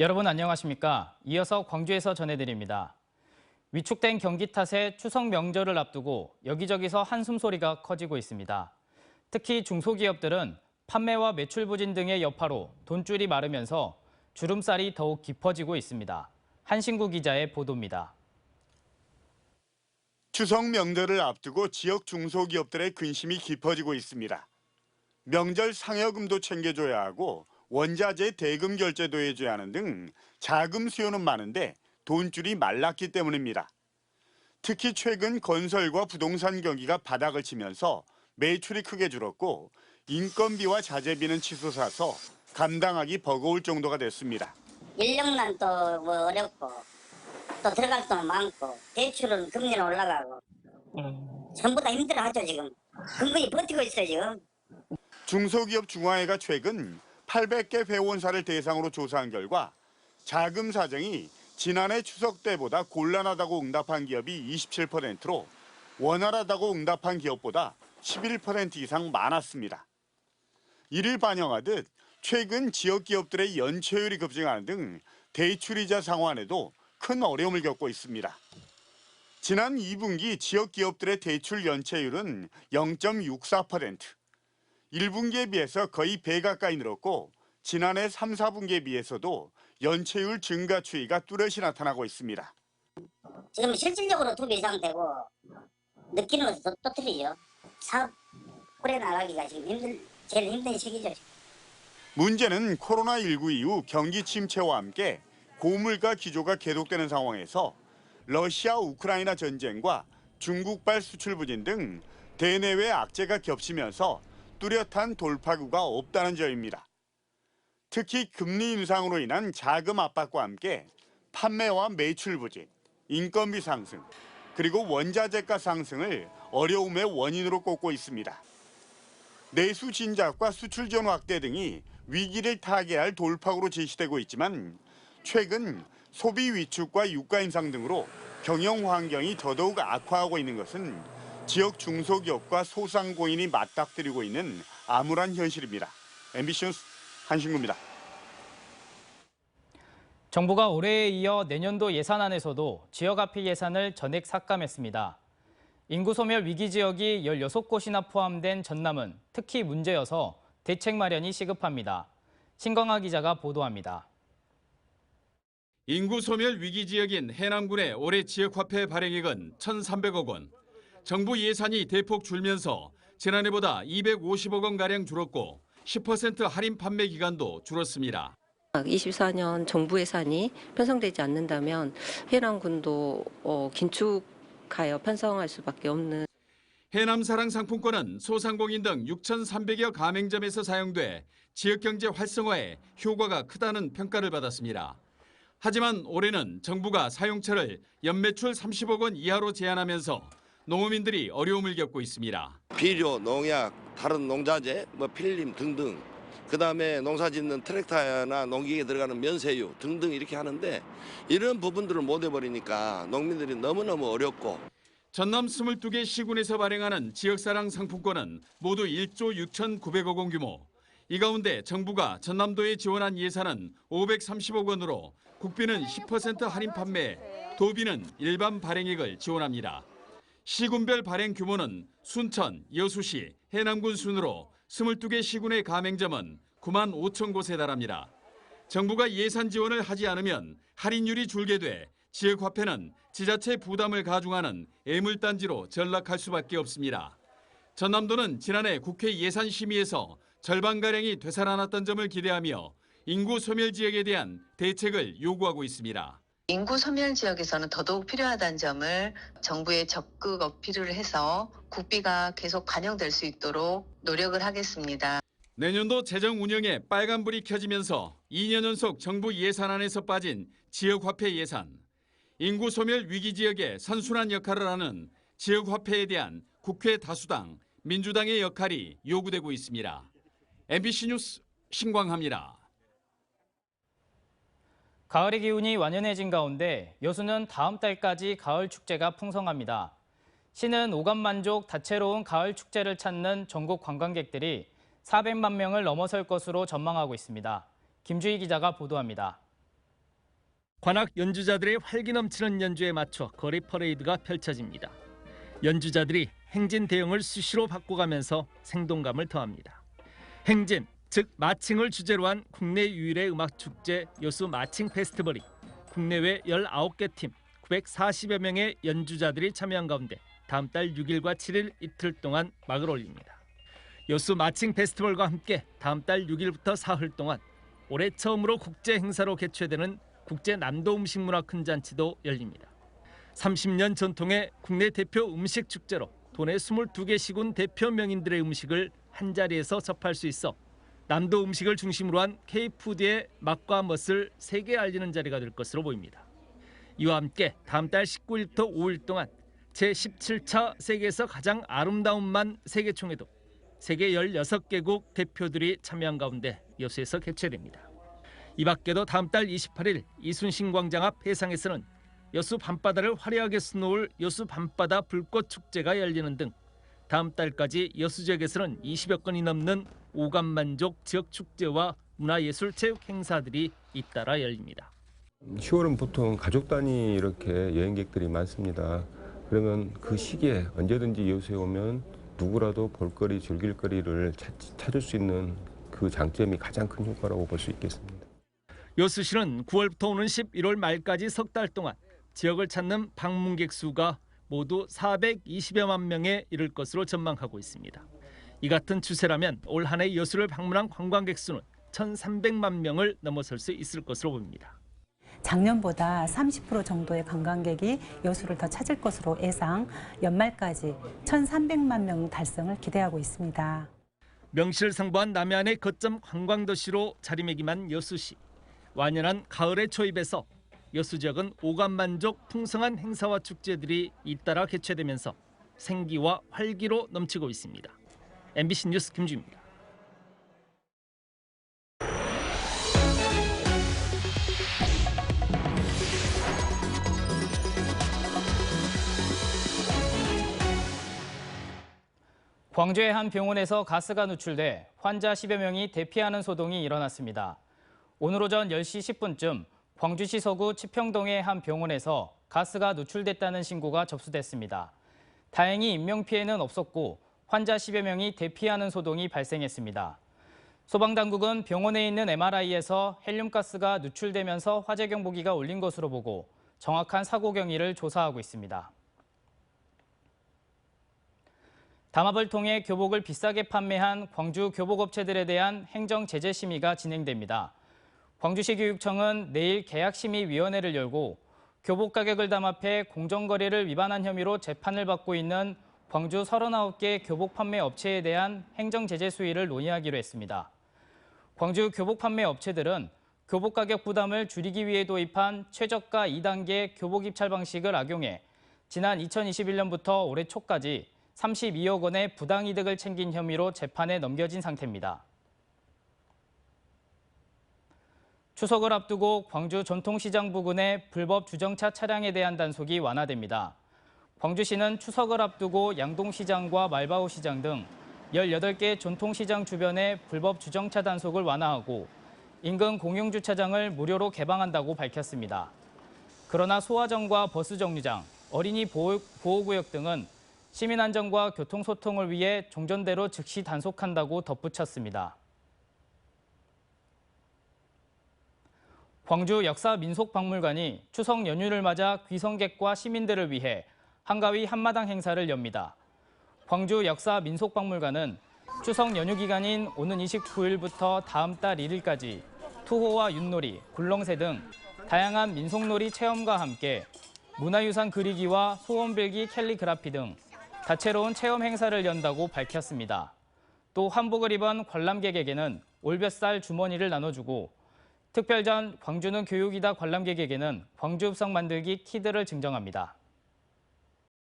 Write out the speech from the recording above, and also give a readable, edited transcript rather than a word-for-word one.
여러분 안녕하십니까? 이어서 광주에서 전해드립니다. 위축된 경기 탓에 추석 명절을 앞두고 여기저기서 한숨 소리가 커지고 있습니다. 특히 중소기업들은 판매와 매출 부진 등의 여파로 돈줄이 마르면서 주름살이 더욱 깊어지고 있습니다. 한신구 기자의 보도입니다. 추석 명절을 앞두고 지역 중소기업들의 근심이 깊어지고 있습니다. 명절 상여금도 챙겨줘야 하고 원자재 대금 결제도 해줘야 하는 등 자금 수요는 많은데 돈줄이 말랐기 때문입니다. 특히 최근 건설과 부동산 경기가 바닥을 치면서 매출이 크게 줄었고 인건비와 자재비는 치솟아서 감당하기 버거울 정도가 됐습니다. 인력난도 어렵고 또 들어갈 돈은 많고 대출은 금리는 올라가고 전부 다 힘들어하죠 지금. 근근히 버티고 있어요 지금. 중소기업 중화회가 최근 800개 회원사를 대상으로 조사한 결과 자금 사정이 지난해 추석 때보다 곤란하다고 응답한 기업이 27%로 원활하다고 응답한 기업보다 11% 이상 많았습니다. 이를 반영하듯 최근 지역 기업들의 연체율이 급증하는 등 대출이자 상환에도 큰 어려움을 겪고 있습니다. 지난 2분기 지역 기업들의 대출 연체율은 0.64%, 1분기에 비해서 거의 배 가까이 늘었고 지난해 3, 4분기에 비해서도 연체율 증가 추이가 뚜렷이 나타나고 있습니다. 지금 실질적으로 2배 이상 되고 느끼는 것도 또 틀리죠. 사업 오래 나가기가 지금 제일 힘든 시기죠. 문제는 코로나19 이후 경기 침체와 함께 고물가 기조가 계속되는 상황에서 러시아 우크라이나 전쟁과 중국발 수출 부진 등 대내외 악재가 겹치면서 뚜렷한 돌파구가 없다는 점입니다. 특히 금리 인상으로 인한 자금 압박과 함께 판매와 매출 부진, 인건비 상승, 그리고 원자재가 상승을 어려움의 원인으로 꼽고 있습니다. 내수 진작과 수출 지원 확대 등이 위기를 타개할 돌파구로 제시되고 있지만 최근 소비 위축과 유가 인상 등으로 경영 환경이 더더욱 악화하고 있는 것은 지역 중소기업과 소상공인이 맞닥뜨리고 있는 암울한 현실입니다. MBC 뉴스 한신구입니다. 정부가 올해에 이어 내년도 예산안에서도 지역화폐 예산을 전액 삭감했습니다. 인구 소멸 위기 지역이 16곳이나 포함된 전남은 특히 문제여서 대책 마련이 시급합니다. 신광하 기자가 보도합니다. 인구 소멸 위기 지역인 해남군의 올해 지역화폐 발행액은 1,300억 원. 정부 예산이 대폭 줄면서 지난해보다 250억 원가량 줄었고 10% 할인 판매 기간도 줄었습니다. 24년 정부 예산이 편성되지 않는다면 해남군도 긴축하여 편성할 수밖에 없는. 해남사랑 상품권은 소상공인 등 6,300여 가맹점에서 사용돼 지역경제 활성화에 효과가 크다는 평가를 받았습니다. 하지만 올해는 정부가 사용처를 연매출 30억 원 이하로 제한하면서 농어민들이 어려움을 겪고 있습니다. 비료, 농약, 다른 농자재, 필름 등등, 그다음에 농사짓는 트랙터나 농기계에 들어가는 면세유 등등 이렇게 하는데 이런 부분들을 못 해버리니까 농민들이 너무너무 어렵고. 전남 22개 시군에서 발행하는 지역사랑 상품권은 모두 1조 6,900억 원 규모. 이 가운데 정부가 전남도에 지원한 예산은 530억 원으로 국비는 10% 할인 판매, 도비는 일반 발행액을 지원합니다. 시군별 발행 규모는 순천, 여수시, 해남군 순으로 22개 시군의 가맹점은 9만 5천 곳에 달합니다. 정부가 예산 지원을 하지 않으면 할인율이 줄게 돼 지역화폐는 지자체 부담을 가중하는 애물단지로 전락할 수밖에 없습니다. 전남도는 지난해 국회 예산심의에서 절반가량이 되살아났던 점을 기대하며 인구 소멸 지역에 대한 대책을 요구하고 있습니다. 인구 소멸 지역에서는 더더욱 필요하다는 점을 정부에 적극 어필을 해서 국비가 계속 반영될 수 있도록 노력을 하겠습니다. 내년도 재정 운영에 빨간불이 켜지면서 2년 연속 정부 예산안에서 빠진 지역화폐 예산. 인구 소멸 위기 지역에 선순환 역할을 하는 지역화폐에 대한 국회 다수당, 민주당의 역할이 요구되고 있습니다. MBC 뉴스 신광하입니다. 가을의 기운이 완연해진 가운데 여수는 다음 달까지 가을 축제가 풍성합니다. 시는 오감만족 다채로운 가을 축제를 찾는 전국 관광객들이 400만 명을 넘어설 것으로 전망하고 있습니다. 김주희 기자가 보도합니다. 관악 연주자들의 활기 넘치는 연주에 맞춰 거리 퍼레이드가 펼쳐집니다. 연주자들이 행진 대형을 수시로 바꿔가면서 생동감을 더합니다. 행진, 즉 마칭을 주제로 한 국내 유일의 음악 축제 여수 마칭 페스티벌이 국내외 19개 팀 940여 명의 연주자들이 참여한 가운데 다음 달 6일과 7일 이틀 동안 막을 올립니다. 여수 마칭 페스티벌과 함께 다음 달 6일부터 사흘 동안 올해 처음으로 국제 행사로 개최되는 국제 남도 음식 문화 큰 잔치도 열립니다. 30년 전통의 국내 대표 음식 축제로 도내 22개 시군 대표 명인들의 음식을 한자리에서 접할 수 있어 남도 음식을 중심으로 한 K푸드의 맛과 멋을 세계에 알리는 자리가 될 것으로 보입니다. 이와 함께 다음 달 19일부터 5일 동안 제17차 세계에서 가장 아름다운 만 세계총회도 세계 16개국 대표들이 참여한 가운데 여수에서 개최됩니다. 이 밖에도 다음 달 28일 이순신 광장 앞 해상에서는 여수 밤바다를 화려하게 수놓을 여수 밤바다 불꽃 축제가 열리는 등 다음 달까지 여수 지역에서는 20여 건이 넘는 오감만족 지역 축제와 문화예술체육 행사들이 잇따라 열립니다. 10월은 보통 가족 단위 이렇게 여행객들이 많습니다. 그러면 그 시기에 언제든지 여수에 오면 누구라도 볼거리, 즐길거리를 찾을 수 있는 그 장점이 가장 큰 효과라고 볼 수 있겠습니다. 여수시는 9월부터 오는 11월 말까지 석 달 동안 지역을 찾는 방문객 수가 모두 420여만 명에 이를 것으로 전망하고 있습니다. 이 같은 추세라면 올 한 해 여수를 방문한 관광객 수는 1,300만 명을 넘어설 수 있을 것으로 보입니다. 작년보다 30% 정도의 관광객이 여수를 더 찾을 것으로 예상, 연말까지 1,300만 명 달성을 기대하고 있습니다. 명실상부한 남해안의 거점 관광도시로 자리매김한 여수시. 완연한 가을의 초입에서 여수 지역은 오감만족 풍성한 행사와 축제들이 잇따라 개최되면서 생기와 활기로 넘치고 있습니다. MBC 뉴스 김주입니다. 광주의 한 병원에서 가스가 누출돼 환자 10여 명이 대피하는 소동이 일어났습니다. 오늘 오전 10시 10분쯤 광주시 서구 치평동의 한 병원에서 가스가 누출됐다는 신고가 접수됐습니다. 다행히 인명피해는 없었고 환자 10여 명이 대피하는 소동이 발생했습니다. 소방당국은 병원에 있는 MRI에서 헬륨가스가 누출되면서 화재 경보기가 울린 것으로 보고 정확한 사고 경위를 조사하고 있습니다. 담합을 통해 교복을 비싸게 판매한 광주 교복업체들에 대한 행정 제재 심의가 진행됩니다. 광주시 교육청은 내일 계약심의위원회를 열고 교복 가격을 담합해 공정거래를 위반한 혐의로 재판을 받고 있는 광주 39개 교복 판매 업체에 대한 행정 제재 수위를 논의하기로 했습니다. 광주 교복 판매 업체들은 교복 가격 부담을 줄이기 위해 도입한 최저가 2단계 교복 입찰 방식을 악용해 지난 2021년부터 올해 초까지 32억 원의 부당이득을 챙긴 혐의로 재판에 넘겨진 상태입니다. 추석을 앞두고 광주 전통시장 부근의 불법 주정차 차량에 대한 단속이 완화됩니다. 광주시는 추석을 앞두고 양동시장과 말바오 시장 등 18개 전통시장 주변의 불법 주정차 단속을 완화하고 인근 공용주차장을 무료로 개방한다고 밝혔습니다. 그러나 소화정과 버스 정류장, 어린이 보호구역 등은 시민 안전과 교통소통을 위해 종전대로 즉시 단속한다고 덧붙였습니다. 광주 역사민속박물관이 추석 연휴를 맞아 귀성객과 시민들을 위해 한가위 한마당 행사를 엽니다. 광주 역사민속박물관은 추석 연휴 기간인 오는 29일부터 다음 달 1일까지 투호와 윷놀이, 굴렁쇠 등 다양한 민속놀이 체험과 함께 문화유산 그리기와 소원빌기 캘리그라피 등 다채로운 체험 행사를 연다고 밝혔습니다. 또 한복을 입은 관람객에게는 올볕살 주머니를 나눠주고 특별전 광주는 교육이다 관람객에게는 광주읍성 만들기 키트를 증정합니다.